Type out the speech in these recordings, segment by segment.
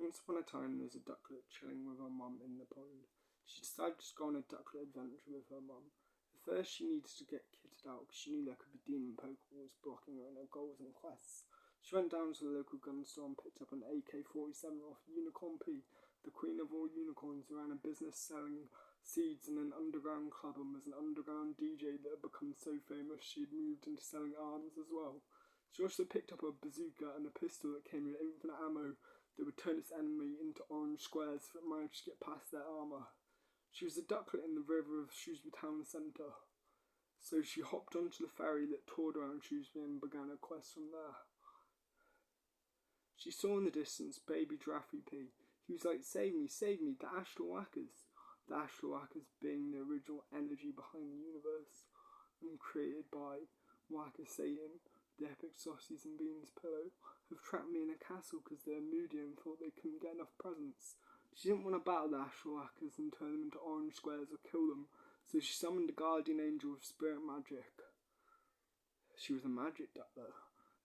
Once upon a time, there was a ducklet chilling with her mum in the pond. She decided to go on a ducklet adventure with her mum. At first, she needed to get kitted out because she knew there could be demon Pokeballs blocking her in her goals and quests. She went down to the local gun store and picked up an AK-47 off Unicorn P, the queen of all unicorns, who ran a business selling seeds in an underground club and was an underground DJ that had become so famous she had moved into selling arms as well. She also picked up a bazooka and a pistol that came with infinite ammo that would turn its enemy into orange squares if it managed to get past their armour. She was a ducklet in the river of Shrewsbury Town Centre, so she hopped onto the ferry that toured around Shrewsbury and began her quest from there. She saw in the distance baby Draffy P. He was like, save me, the Astral Whackers. The Astral Whackers being the original energy behind the universe, and created by Whacker Satan, the epic sausages and beans pillow, have trapped me in a castle because they're moody and thought they couldn't get enough presents. She didn't want to battle the Astral Whackers and turn them into orange squares or kill them, so she summoned a guardian angel with spirit magic. She was a magic ducklet,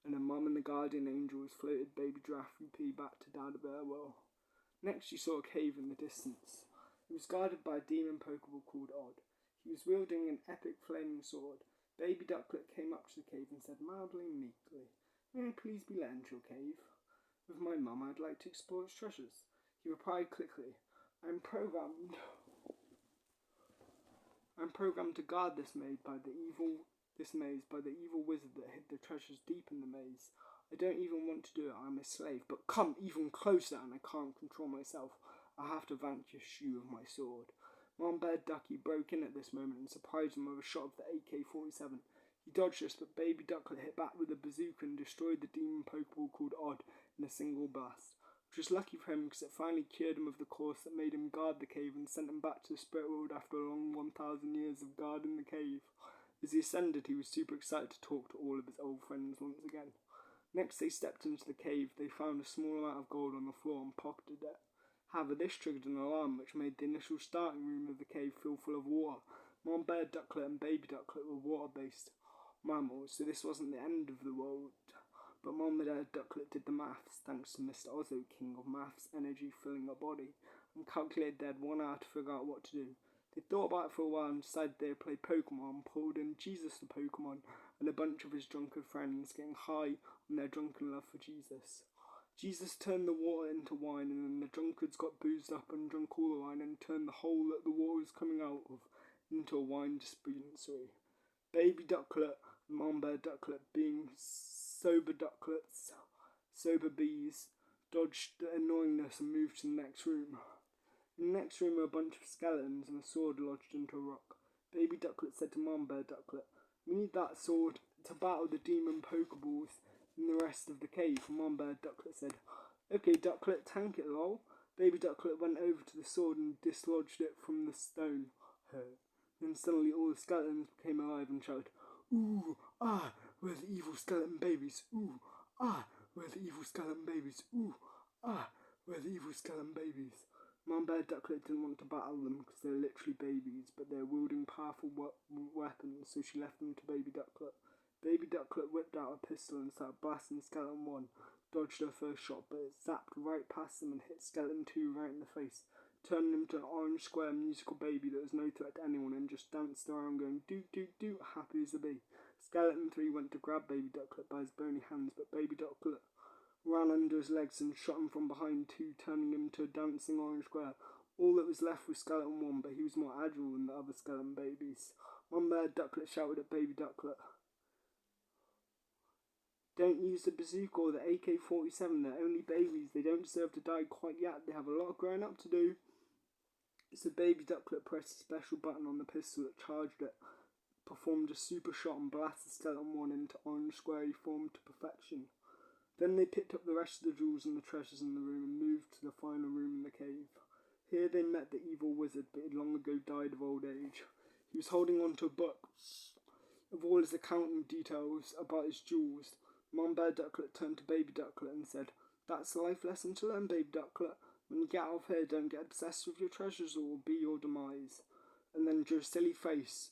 and her mum and the guardian angels floated baby Draffy P back to Dad Bearwell. Next she saw a cave in the distance. It was guarded by a demon Pokeball called Odd. He was wielding an epic flaming sword. Baby Ducklet came up to the cave and said mildly and meekly, "May I please be let into your cave? With my mum, I'd like to explore its treasures." He replied quickly, I'm programmed to guard this maze by the evil wizard that hid the treasures deep in the maze. I don't even want to do it, I'm a slave, but come even closer and I can't control myself. I have to vanquish you with my sword. Mamabear Ducky broke in at this moment and surprised him with a shot of the AK-47. He dodged this, but Baby Ducklet hit back with a bazooka and destroyed the demon Pokeball called Odd in a single blast, which was lucky for him because it finally cured him of the curse that made him guard the cave and sent him back to the spirit world after a long 1,000 years of guarding the cave. As he ascended, he was super excited to talk to all of his old friends once again. Next, they stepped into the cave. They found a small amount of gold on the floor and pocketed it. However, this triggered an alarm which made the initial starting room of the cave feel full of water. Mamabear Ducklet and Baby Ducklet were water-based mammals, so this wasn't the end of the world. But Mamabear Ducklet did the maths, thanks to Mr. Ozzo, king of maths, energy filling her body, and calculated they had 1 hour to figure out what to do. They thought about it for a while and decided they would play Pokemon, pulled in Jesus the Pokemon and a bunch of his drunken friends, getting high on their drunken love for Jesus. Jesus turned the water into wine, and then the drunkards got boozed up and drunk all the wine and turned the hole that the water was coming out of into a wine dispensary. Baby Ducklet and Mamabear Ducklet, being sober bees, dodged the annoyingness and moved to the next room. In the next room were a bunch of skeletons and a sword lodged into a rock. Baby Ducklet said to Mamabear Ducklet, "We need that sword to battle the demon Pokeballs in the rest of the cave." Mamabear Ducklet said, "Okay, Ducklet, tank it, lol." Baby Ducklet went over to the sword and dislodged it from the stone. Then suddenly all the skeletons became alive and shouted, "Ooh, ah, we're the evil skeleton babies. Ooh, ah, we're the evil skeleton babies. Ooh, ah, we're the evil skeleton babies." Mamabear Ducklet didn't want to battle them because they're literally babies, but they're wielding powerful weapons, so she left them to Baby Ducklet. Baby Ducklet whipped out a pistol and started blasting Skeleton 1, dodged her first shot, but it zapped right past them and hit Skeleton 2 right in the face, turning him to an orange square musical baby that was no threat to anyone and just danced around going doot doot doot, happy as a bee. Skeleton 3 went to grab Baby Ducklet by his bony hands, but Baby Ducklet ran under his legs and shot him from behind too, turning him to a dancing orange square. All that was left was Skeleton 1, but he was more agile than the other skeleton babies. Mamabear Ducklet shouted at Baby Ducklet, "Don't use the bazooka or the AK-47, they're only babies, they don't deserve to die quite yet, they have a lot of growing up to do." So Baby Ducklet pressed a special button on the pistol that charged it, performed a super shot and blasted Skeleton 1 into orange squarey form to perfection. Then they picked up the rest of the jewels and the treasures in the room and moved to the final room in the cave. Here they met the evil wizard, but he had long ago died of old age. He was holding on to a book of all his accounting details about his jewels. Mamabear Ducklet turned to Baby Ducklet and said, "That's the life lesson to learn, Baby Ducklet. When you get out of here, don't get obsessed with your treasures or it will be your demise." And then drew a silly face.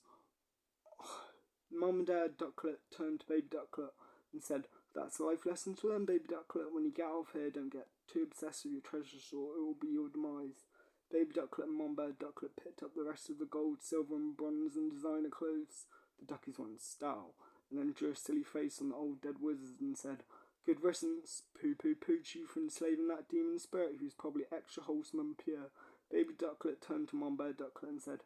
Mamabear Ducklet turned to Baby Ducklet and said, That's a life lesson to learn, baby ducklet. When you get out of here, don't get too obsessed with your treasures or it will be your demise. Baby ducklet and mamabear ducklet picked up the rest of the gold, silver and bronze and designer clothes the duckies wanted style, and then drew a silly face on the old dead wizard and said, "Good riddance, pooch you for enslaving that demon spirit who's probably extra wholesome and pure." Baby ducklet turned to mamabear ducklet and said,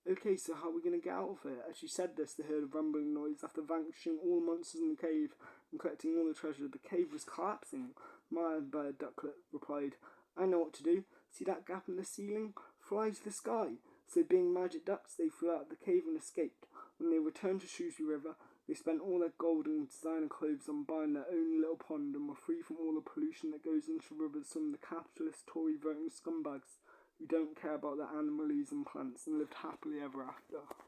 "Okay, so how are we going to get out of here?" As she said this, they heard a rumbling noise. After vanquishing all the monsters in the cave and collecting all the treasure, the cave was collapsing. Mamabear ducklet replied, "I know what to do. See that gap in the ceiling? Fly to the sky." So being magic ducks, they flew out of the cave and escaped. When they returned to Shrewsbury River, they spent all their gold and designer clothes on buying their own little pond and were free from all the pollution that goes into rivers from the capitalist Tory voting scumbags who don't care about their animals and plants and lived happily ever after.